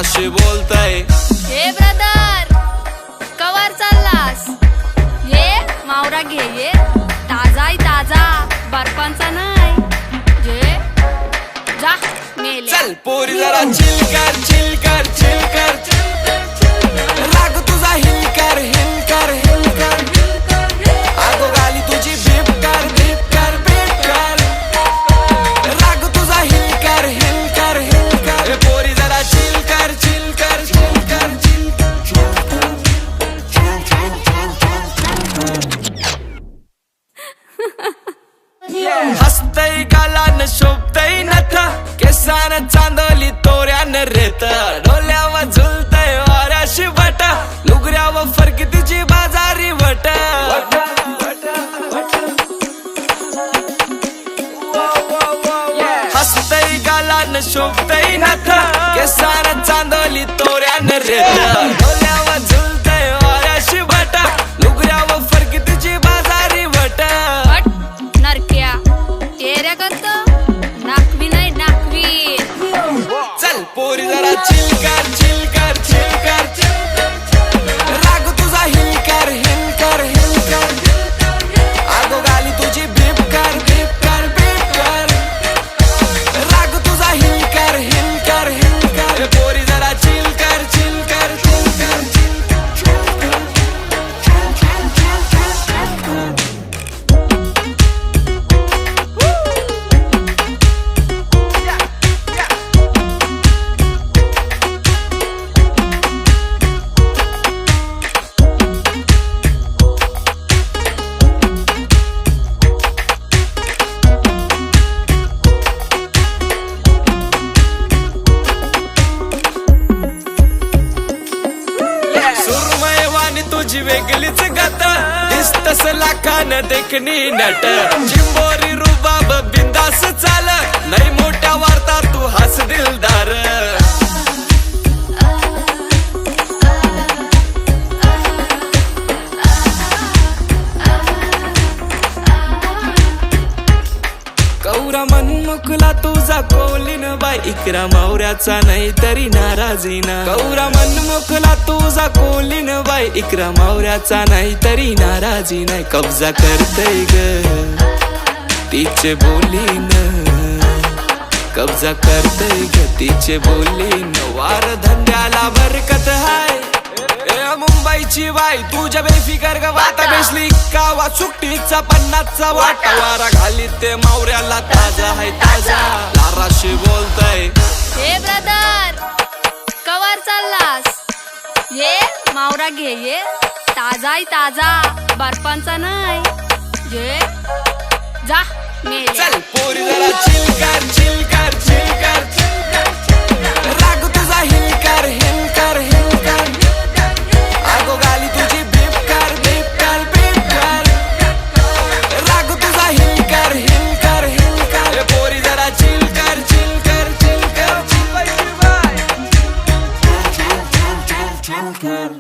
लाराशी बोलताय। हे brother cover चाललास? ये मावरा घे ये ताजा ताजा बर्फांचा नाही जे जा मेले। चल पोरी जरा चिल कर चिल कर चिल कर राग तुझा हिल कर हिल कर हिल कर आगो गाली तुझी बीप कर बीप कर बीप कर राग तुझा हिल कर हिल कर हिल कर पोरी जरा चिल कर चिल कर चिल कर हसतय गालान शोभतय नथ केसान चांदोली तोऱ्यान रेत डोल्यावर झुलतय वाऱ्याशी बट लुगऱ्यावर फरकी तिची बाजारी बट हसतय गालान शोभतय नथ केसान चांदोली तोऱ्यान रेत डोल्यावर झुलतय वाऱ्याशी बट लुगऱ्यावर फरकी तिची बाजारी बट नरक्या तेऱ्या करत नाकवी नाही नाकवी। चल पोरी जरा चिल कर चिल कर चिल कर राग तुझा हिल कर हिल कर हिल कर आगो गाली तुझी बीप कर बीप कर बीप कर राग तुझा हिल कर हिल कर हिल कर पोरी जरा चिल कर चिल कर चिल कर सुरमयवानी तुझी वेगळीच गत दिसतस लाखान देखणी नट चिंबोरी रुबाब बिंदास चाल नाही मोठ्या वार्ता तू हस दिलदार कौरा मनमुखला तुझा कोलीन बाई इकरा मावऱ्याचा नाही तरी नाराजी ना कौरा मनमुखला तुझा कोलीन बाई इकरा मावऱ्याचा नाही तरी नाराजी नाही कब्जा करतय ग तिचे बोलीन कब्जा करतय ग तिचे बोलीन वार धंद्याला बरकत हाय मुंबईची बाई तुझ्या बेफिकर ग वाता बेसली कावा सुट्टीचा 50चा वाटा वारा घाली ते मावऱ्याला ताजा आहे ताजा लाराशी बोलताय। हे ब्रदर कवर चाललास? ये मावरा घे ये ताजा ताजा बर्फांचा नाही जे जा मेले। चल पोरी जरा चिल कर चिल कर चिल कर राग तुझा हिल कर हिल कर हिल कर आगो गाली तुझी बीप कर बीप कर बीप कर राग तुझा हिल कर हिल कर हिल कर पोरी जरा चिल कर चिल कर चिल कर चिल कर